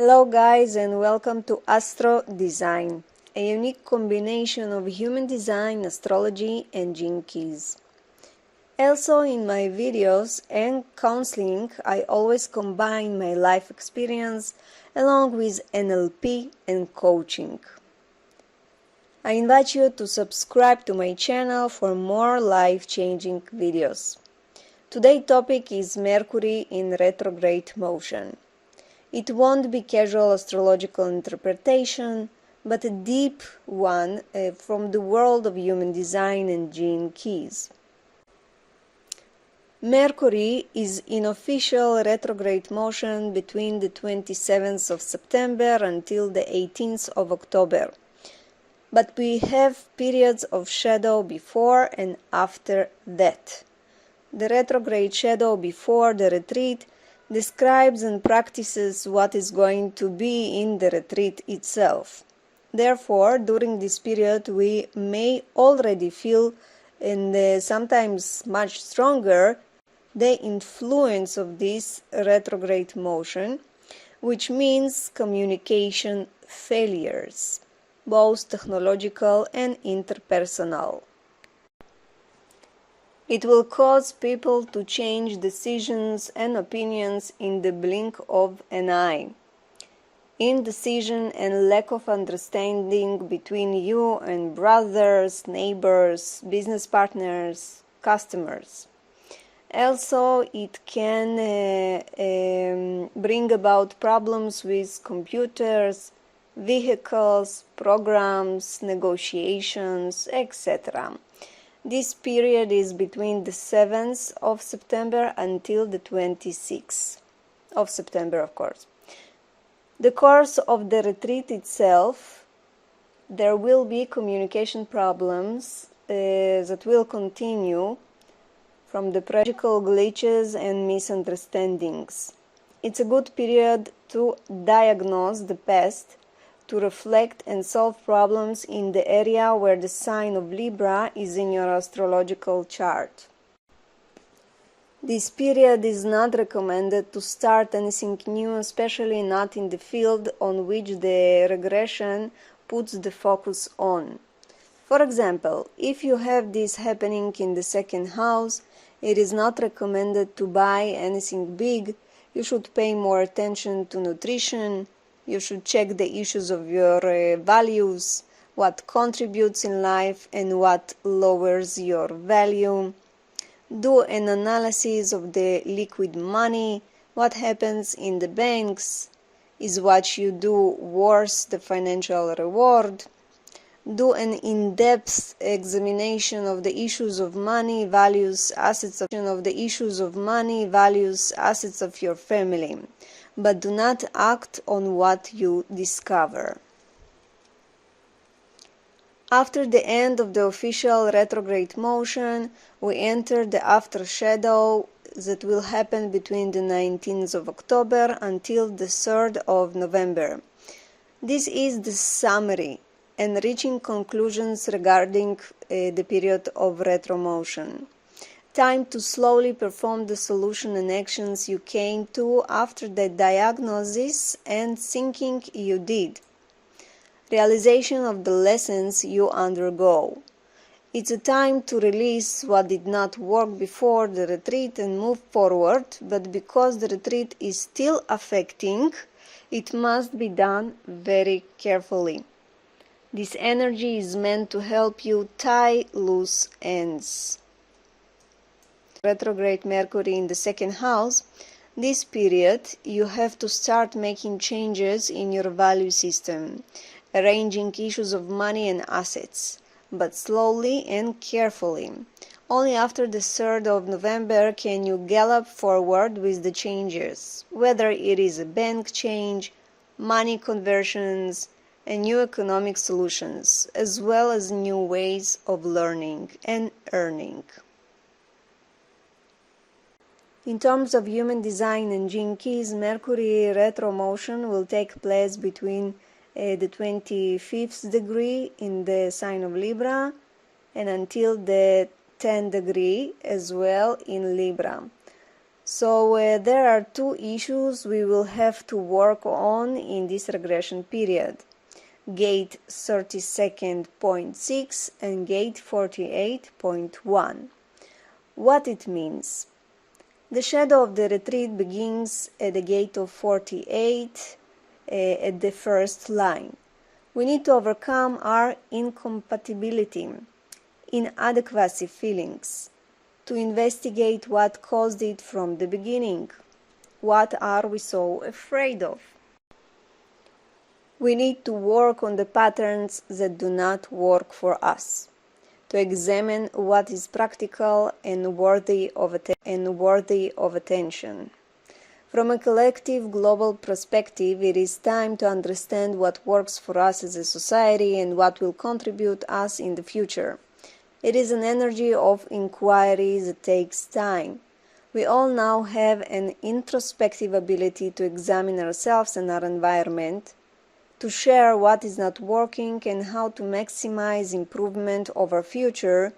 Hello guys and welcome to Astrodesign, a unique combination of human design, astrology and GENEKEYS. Also in my videos and counseling I always combine my life experience along with NLP and coaching. I invite you to subscribe to my channel for more life-changing videos. Today's topic is Mercury in retrograde motion. It won't be casual astrological interpretation, but a deep one from the world of human design and GENEKEYS. Mercury is in official retrograde motion between the 27th of September until the 18th of October. But we have periods of shadow before and after that. The retrograde shadow before the retreat describes and practices what is going to be in the retreat itself. Therefore, during this period we may already feel, and sometimes much stronger, the influence of this retrograde motion, which means communication failures, both technological and interpersonal. It will cause people to change decisions and opinions in the blink of an eye. Indecision and lack of understanding between you and brothers, neighbors, business partners, customers. Also, it can bring about problems with computers, vehicles, programs, negotiations, etc. This period is between the 7th of September until the 26th of September, of course. The course of the retreat itself, there will be communication problems that will continue from the practical glitches and misunderstandings. It's a good period to diagnose the past, to reflect and solve problems in the area where the sign of Libra is in your astrological chart. This period is not recommended to start anything new, especially not in the field on which the regression puts the focus on. For example, if you have this happening in the second house, it is not recommended to buy anything big. You should pay more attention to nutrition. You should check the issues of your values, what contributes in life and what lowers your value. Do an analysis of the liquid money, what happens in the banks, is what you do worth the financial reward. Do an in-depth examination of the issues of money, values, assets of your family. But do not act on what you discover. After the end of the official retrograde motion, we enter the after shadow that will happen between the 19th of October until the 3rd of November. This is the summary and reaching conclusions regarding the period of retro motion. Time to slowly perform the solution and actions you came to after the diagnosis and thinking you did. Realization of the lessons you undergo. It's a time to release what did not work before the retreat and move forward, but because the retreat is still affecting, it must be done very carefully. This energy is meant to help you tie loose ends. Retrograde Mercury in the second house, this period you have to start making changes in your value system, arranging issues of money and assets, but slowly and carefully. Only after the 3rd of November can you gallop forward with the changes, whether it is a bank change, money conversions, and new economic solutions, as well as new ways of learning and earning. In terms of human design and GENEKEYS, Mercury retro motion will take place between the 25th degree in the sign of Libra and until the 10th degree as well in Libra. So there are two issues we will have to work on in this regression period. Gate 32nd.6 and gate 48.1. What it means? The shadow of the retreat begins at the gate of 48 at the first line. We need to overcome our incompatibility, inadequacy feelings, to investigate what caused it from the beginning. What are we so afraid of? We need to work on the patterns that do not work for us, to examine what is practical and worthy of attention. From a collective global perspective, it is time to understand what works for us as a society and what will contribute us in the future. It is an energy of inquiry that takes time. We all now have an introspective ability to examine ourselves and our environment, to share what is not working and how to maximize improvement of our future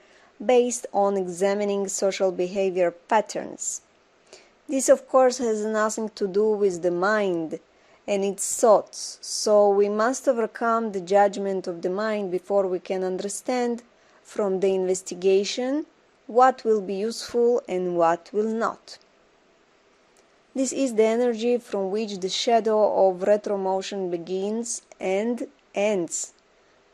based on examining social behavior patterns. This, of course, has nothing to do with the mind and its thoughts, so we must overcome the judgment of the mind before we can understand from the investigation what will be useful and what will not. This is the energy from which the shadow of retromotion begins and ends.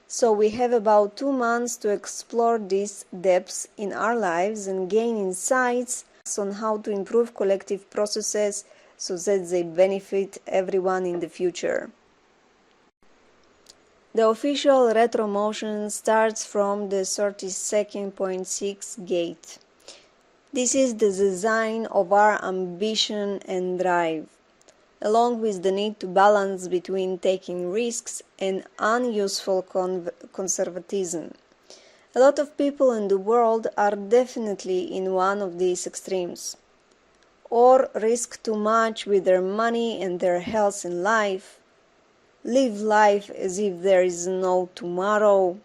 So we have about 2 months to explore these depths in our lives and gain insights on how to improve collective processes so that they benefit everyone in the future. The official retromotion starts from the 32nd.6 gate. This is the design of our ambition and drive, along with the need to balance between taking risks and unuseful conservatism. A lot of people in the world are definitely in one of these extremes, or risk too much with their money and their health in life, live life as if there is no tomorrow.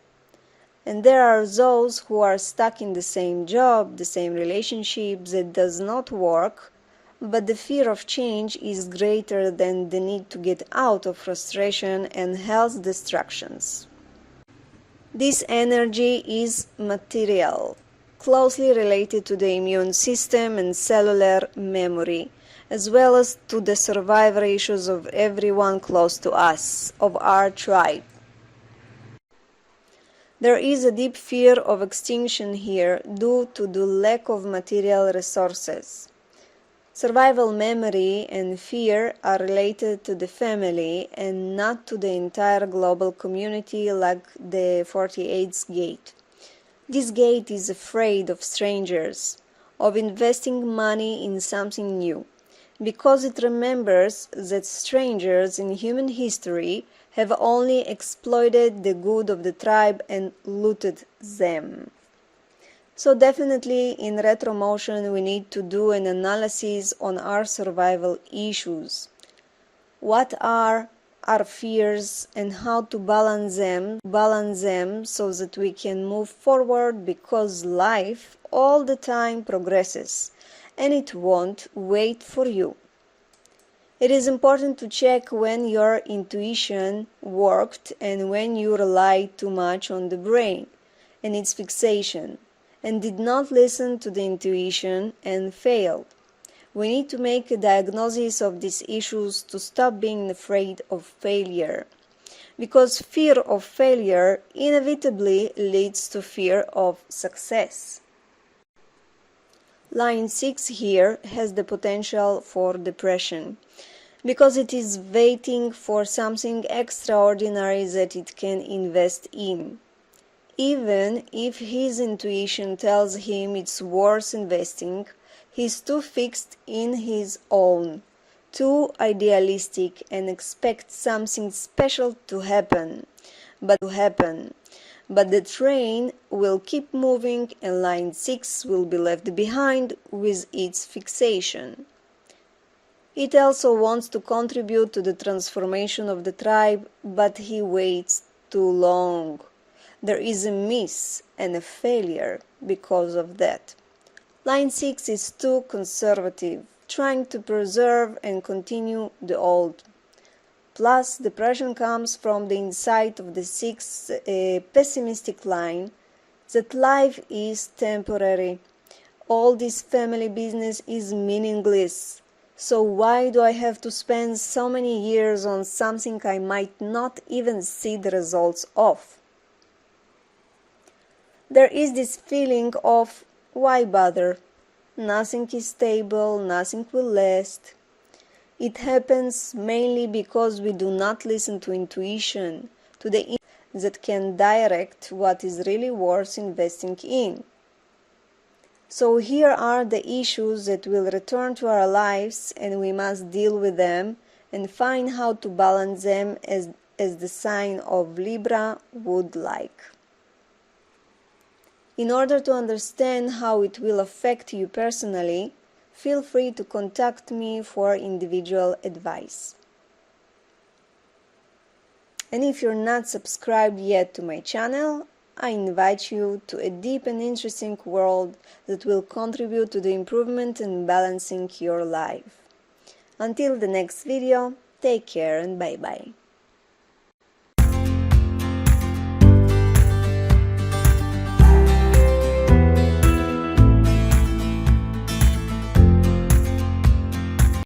And there are those who are stuck in the same job, the same relationship that does not work, but the fear of change is greater than the need to get out of frustration and health distractions. This energy is material, closely related to the immune system and cellular memory, as well as to the survival issues of everyone close to us, of our tribe. There is a deep fear of extinction here due to the lack of material resources. Survival memory and fear are related to the family and not to the entire global community like the 48th gate. This gate is afraid of strangers, of investing money in something new, because it remembers that strangers in human history have only exploited the good of the tribe and looted them. So definitely in retromotion we need to do an analysis on our survival issues. What are our fears and how to balance them so that we can move forward, because life all the time progresses and it won't wait for you. It is important to check when your intuition worked and when you relied too much on the brain and its fixation and did not listen to the intuition and failed. We need to make a diagnosis of these issues to stop being afraid of failure, because fear of failure inevitably leads to fear of success. Line 6 here has the potential for depression, because it is waiting for something extraordinary that it can invest in. Even if his intuition tells him it's worth investing, he's too fixed in his own, too idealistic, and expects something special to happen. But the train will keep moving and line 6 will be left behind with its fixation. It also wants to contribute to the transformation of the tribe, but he waits too long. There is a miss and a failure because of that. Line 6 is too conservative. trying to preserve and continue the old. Plus, depression comes from the insight of the sixth pessimistic line that life is temporary. All this family business is meaningless. So why do I have to spend so many years on something I might not even see the results of? There is this feeling of, why bother? Nothing is stable, nothing will last. It happens mainly because we do not listen to intuition, to the instinct that can direct what is really worth investing in. So here are the issues that will return to our lives, and we must deal with them and find how to balance them as the sign of Libra would like. In order to understand how it will affect you personally, feel free to contact me for individual advice. And if you're not subscribed yet to my channel, I invite you to a deep and interesting world that will contribute to the improvement and balancing your life. Until the next video, take care and bye-bye.